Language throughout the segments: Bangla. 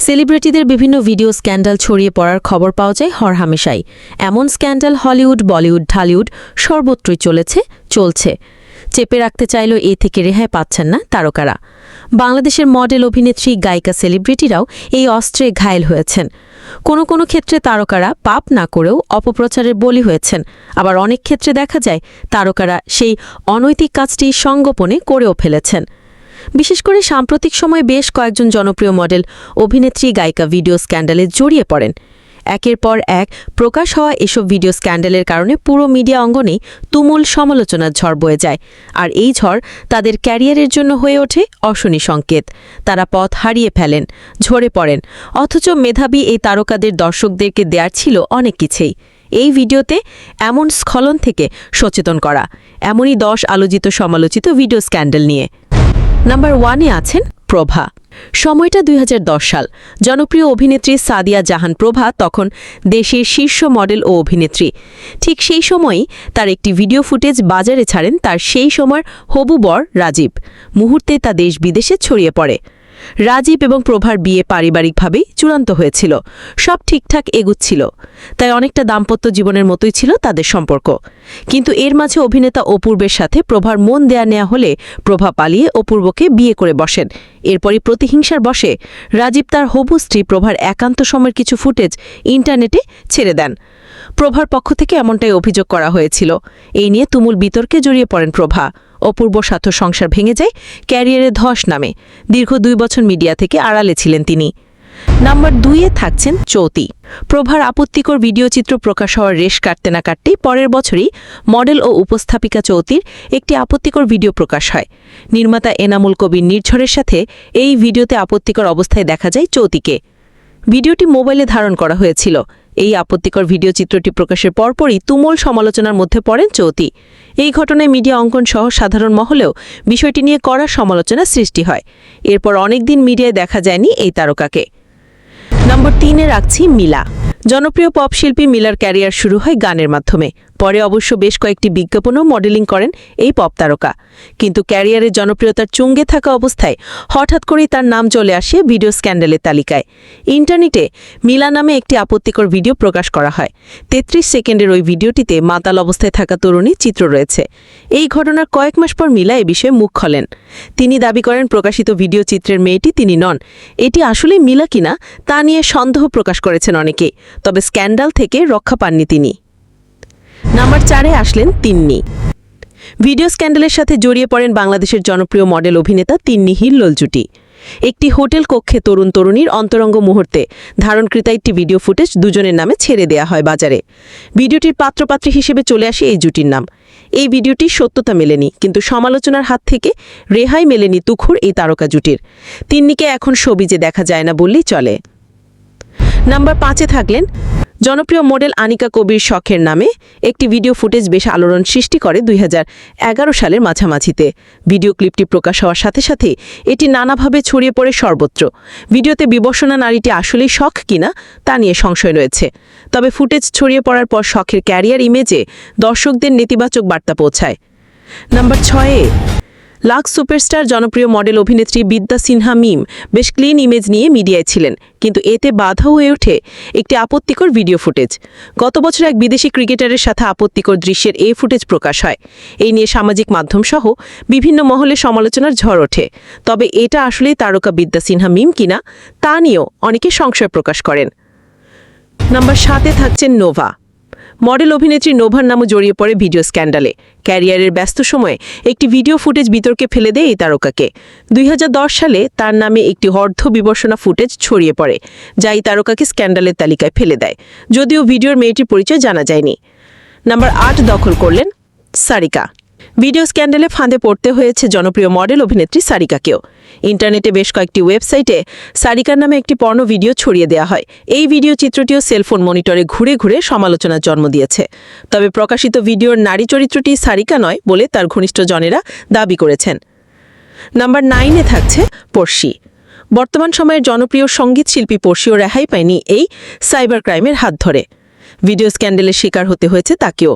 সেলিব্রিটিদের বিভিন্ন ভিডিও স্ক্যান্ডাল ছড়িয়ে পড়ার খবর পাওয়া যায় হরহামেশাই। এমন স্ক্যান্ডাল হলিউড, বলিউড, ঢালিউড সর্বত্রই চলছে। চেপে রাখতে চাইলেও এ থেকে রেহাই পাচ্ছেন না তারকারা। বাংলাদেশের মডেল, অভিনেত্রী, গায়িকা, সেলিব্রিটিরাও এই অস্ত্রে ঘায়েল হয়েছেন। কোনো ক্ষেত্রে তারকারা পাপ না করেও অপপ্রচারের বলি হয়েছেন, আবার অনেক ক্ষেত্রে দেখা যায় তারকারা সেই অনৈতিক কাজটি সঙ্গোপনে করেও ফেলেছেন। বিশেষ করে সাম্প্রতিক সময়ে বেশ কয়েকজন জনপ্রিয় মডেল, অভিনেত্রী, গায়িকা ভিডিও স্ক্যান্ডালে জড়িয়ে পড়েন। একের পর এক প্রকাশ হওয়া এসব ভিডিও স্ক্যান্ডালের কারণে পুরো মিডিয়া অঙ্গনেই তুমুল সমালোচনার ঝড় বয়ে যায়। আর এই ঝড় তাদের ক্যারিয়ারের জন্য হয়ে ওঠে অশনি সংকেত। তারা পথ হারিয়ে ফেলেন, ঝরে পড়েন। অথচ মেধাবী এই তারকাদের দর্শকদেরকে দেয়ার ছিল অনেক কিছুই। এই ভিডিওতে এমন স্খলন থেকে সচেতন করা, এমনই 10 আলোচিত সমালোচিত ভিডিও স্ক্যান্ডাল নিয়ে। নাম্বার 1-এ আছেন প্রভা। সময়টা 2010 সাল। জনপ্রিয় অভিনেত্রী সাদিয়া জাহান প্রভা তখন দেশের শীর্ষ মডেল ও অভিনেত্রী। ঠিক সেই সময়ই তার একটি ভিডিও ফুটেজ বাজারে ছাড়েন তার সেই সময়ের হবু বর রাজীব। মুহূর্তে তা দেশ বিদেশে ছড়িয়ে পড়ে। রাজীব এবং প্রভার বিয়ে পারিবারিকভাবেই চূড়ান্ত হয়েছিল, সব ঠিকঠাক এগুচ্ছিল, তাই অনেকটা দাম্পত্য জীবনের মতোই ছিল তাদের সম্পর্ক। কিন্তু এর মাঝে অভিনেতা অপূর্বের সাথে প্রভার মন নেয়া হলে প্রভা পালিয়ে অপূর্বকে বিয়ে করে বসেন। এরপরই প্রতিহিংসার বশে রাজীব তার হবু স্ত্রী প্রভার একান্ত সময়ের কিছু ফুটেজ ইন্টারনেটে ছেড়ে দেন। প্রভার পক্ষ থেকে এমনটাই অভিযোগ করা হয়েছিল। এই নিয়ে তুমুল বিতর্কে জড়িয়ে পড়েন প্রভা। অপূর্ব সাথে সংসার ভেঙে যায়, ক্যারিয়ারে ধস নামে। দীর্ঘ 2 বছর মিডিয়া থেকে আড়ালে ছিলেন তিনি। নাম্বার 2-এ থাকছেন চৌতি। প্রভার আপত্তিকর ভিডিওচিত্র প্রকাশ হওয়ার রেশ কাটতে না কাটতেই পরের বছরই মডেল ও উপস্থাপিকা চৌতির একটি আপত্তিকর ভিডিও প্রকাশ হয়। নির্মাতা এনামুল কবির নির্ঝরের সাথে এই ভিডিওতে আপত্তিকর অবস্থায় দেখা যায় চৌতিকে। ভিডিওটি মোবাইলে ধারণ করা হয়েছিল। এই আপত্তিকর ভিডিওচিত্রটি প্রকাশের পরপরই তুমুল সমালোচনার মধ্যে পড়েন চৌতি। এই ঘটনায় মিডিয়া অঙ্কন সহ সাধারণ মহলেও বিষয়টি নিয়ে কড়া সমালোচনা সৃষ্টি হয়। এরপর অনেকদিন মিডিয়ায় দেখা যায়নি এই তারকাকে। নম্বর 3-এ রাখছি মিলা। জনপ্রিয় পপ শিল্পী মিলার ক্যারিয়ার শুরু হয় গানের মাধ্যমে। পরে অবশ্য বেশ কয়েকটি বিজ্ঞাপনও মডেলিং করেন এই পপ তারকা। কিন্তু ক্যারিয়ারের জনপ্রিয়তার চুঙ্গে থাকা অবস্থায় হঠাৎ করেই তার নাম চলে আসে ভিডিও স্ক্যান্ডালের তালিকায়। ইন্টারনেটে মিলা নামে একটি আপত্তিকর ভিডিও প্রকাশ করা হয়। 33 সেকেন্ডের ওই ভিডিওটিতে মাতাল অবস্থায় থাকা তরুণীর চিত্র রয়েছে। এই ঘটনার কয়েক মাস পর মিলা এ বিষয়ে মুখ খোলেন। তিনি দাবি করেন প্রকাশিত ভিডিও চিত্রের মেয়েটি তিনি নন। এটি আসলেই মিলা কিনা তা নিয়ে সন্দেহ প্রকাশ করেছেন অনেকেই, তবে স্ক্যান্ডাল থেকে রক্ষা পাননি তিনি। নাম্বার 4-এ আসলেন তিন্নি। ভিডিও স্ক্যান্ডালের সাথে জড়িয়ে পড়েন বাংলাদেশের জনপ্রিয় মডেল, অভিনেতা তিন্নি হিল্লোল জুটি। একটি হোটেল কক্ষে তরুণীর অন্তরঙ্গ মুহূর্তে ধারণকৃত একটি ভিডিও ফুটেজ দুজনের নামে ছেড়ে দেয়া হয় বাজারে। ভিডিওটির পাত্রপাত্রী হিসেবে চলে আসে এই জুটির নাম। এই ভিডিওটির সত্যতা মেলেনি, কিন্তু সমালোচনার হাত থেকে রেহাই মেলেনি তুখুর এই তারকা জুটির। তিন্নিকে এখন ছবিতে দেখা যায় না বললেই চলে। নাম্বার 5-এ থাকলেন জনপ্রিয় মডেল আনিকা কবির। শখের নামে একটি ভিডিও ফুটেজ বেশ আলোড়ন সৃষ্টি করে 2011 সালের মাঝামাঝিতে। ভিডিও ক্লিপটি প্রকাশ হওয়ার সাথে সাথে এটি নানাভাবে ছড়িয়ে পড়ে সর্বত্র। ভিডিওতে বিবর্ষণা নারীটি আসলেই শখ কিনা তা নিয়ে সংশয় রয়েছে। তবে ফুটেজ ছড়িয়ে পড়ার পর শখের ক্যারিয়ার ইমেজে দর্শকদের নেতিবাচক বার্তা পৌঁছায়। নাম্বার 6-এ লাক্স সুপারস্টার জনপ্রিয় মডেল, অভিনেত্রী বিদ্যা সিনহা মিম বেশ ক্লিন ইমেজ নিয়ে মিডিয়ায় ছিলেন, কিন্তু এতে বাধা হয়ে ওঠে একটি আপত্তিকর ভিডিও ফুটেজ। গত বছর এক বিদেশি ক্রিকেটারের সাথে আপত্তিকর দৃশ্যের এই ফুটেজ প্রকাশ হয়। এই নিয়ে সামাজিক মাধ্যম সহ বিভিন্ন মহলে সমালোচনার ঝড় ওঠে। তবে এটা আসলেই তারকা বিদ্যা সিনহা মিম কিনা তা নিয়েও অনেকে সংশয় প্রকাশ করেন। নাম্বার 7-এ থাকছেন নোভা। মডেল, অভিনেত্রী নোভার নামও জড়িয়ে পড়ে ভিডিও স্ক্যান্ডালে। ক্যারিয়ারের ব্যস্ত সময়ে একটি ভিডিও ফুটেজ বিতর্কে ফেলে দেয় এই তারকাকে। 2010 সালে তার নামে একটি অর্ধ বিবর্ষণা ফুটেজ ছড়িয়ে পড়ে, যা এই তারকাকে স্ক্যান্ডালের তালিকায় ফেলে দেয়, যদিও ভিডিওর মেয়েটির পরিচয় জানা যায়নি। নাম্বার 8 দখল করলেন সারিকা। ভিডিও স্ক্যান্ডালে ফাঁদে পড়তে হয়েছে জনপ্রিয় মডেল, অভিনেত্রী সারিকাকেও। ইন্টারনেটে বেশ কয়েকটি ওয়েবসাইটে সারিকার নামে একটি পর্ণ ভিডিও ছড়িয়ে দেওয়া হয়। এই ভিডিও চিত্রটিও সেলফোন মনিটরে ঘুরে ঘুরে সমালোচনার জন্ম দিয়েছে। তবে প্রকাশিত ভিডিওর নারী চরিত্রটি সারিকা নয় বলে তার ঘনিষ্ঠজনেরা দাবি করেছেন। নাম্বার 9-এ থাকছে পড়শি। বর্তমান সময়ের জনপ্রিয় সঙ্গীত শিল্পী পড়শিও রেহাই পায়নি এই সাইবার ক্রাইমের হাত ধরে। ভিডিও স্ক্যান্ডালের শিকার হতে হয়েছে তাকেও।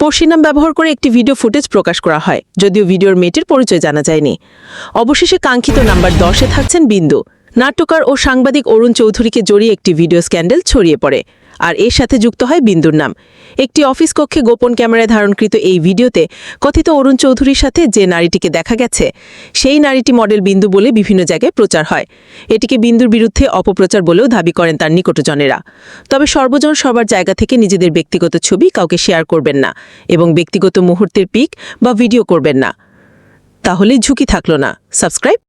পড়শি নাম ব্যবহার করে একটি ভিডিও ফুটেজ প্রকাশ করা হয়, যদিও ভিডিওর মেয়েটির পরিচয় জানা যায়নি। অবশেষে কাঙ্ক্ষিত নাম্বার 10-এ থাকছেন বিন্দু। নাট্যকার ও সাংবাদিক অরুণ চৌধুরীকে জড়িয়ে একটি ভিডিও স্ক্যান্ডাল ছড়িয়ে পড়ে আর এর সাথে যুক্ত হয় বিন্দুর নাম। একটি অফিস কক্ষে গোপন ক্যামেরায় ধারণকৃত এই ভিডিওতে কথিত অরুণ চৌধুরীর সাথে যে নারীটিকে দেখা গেছে সেই নারীটি মডেল বিন্দু বলে বিভিন্ন জায়গায় প্রচার হয়। এটিকে বিন্দুর বিরুদ্ধে অপপ্রচার বলেও দাবি করেন তার নিকটজনেরা। তবে সর্বজন সবার জায়গা থেকে নিজেদের ব্যক্তিগত ছবি কাউকে শেয়ার করবেন না এবং ব্যক্তিগত মুহূর্তের পিক বা ভিডিও করবেন না, তাহলে ঝুঁকি থাকলো না। সাবস্ক্রাইব।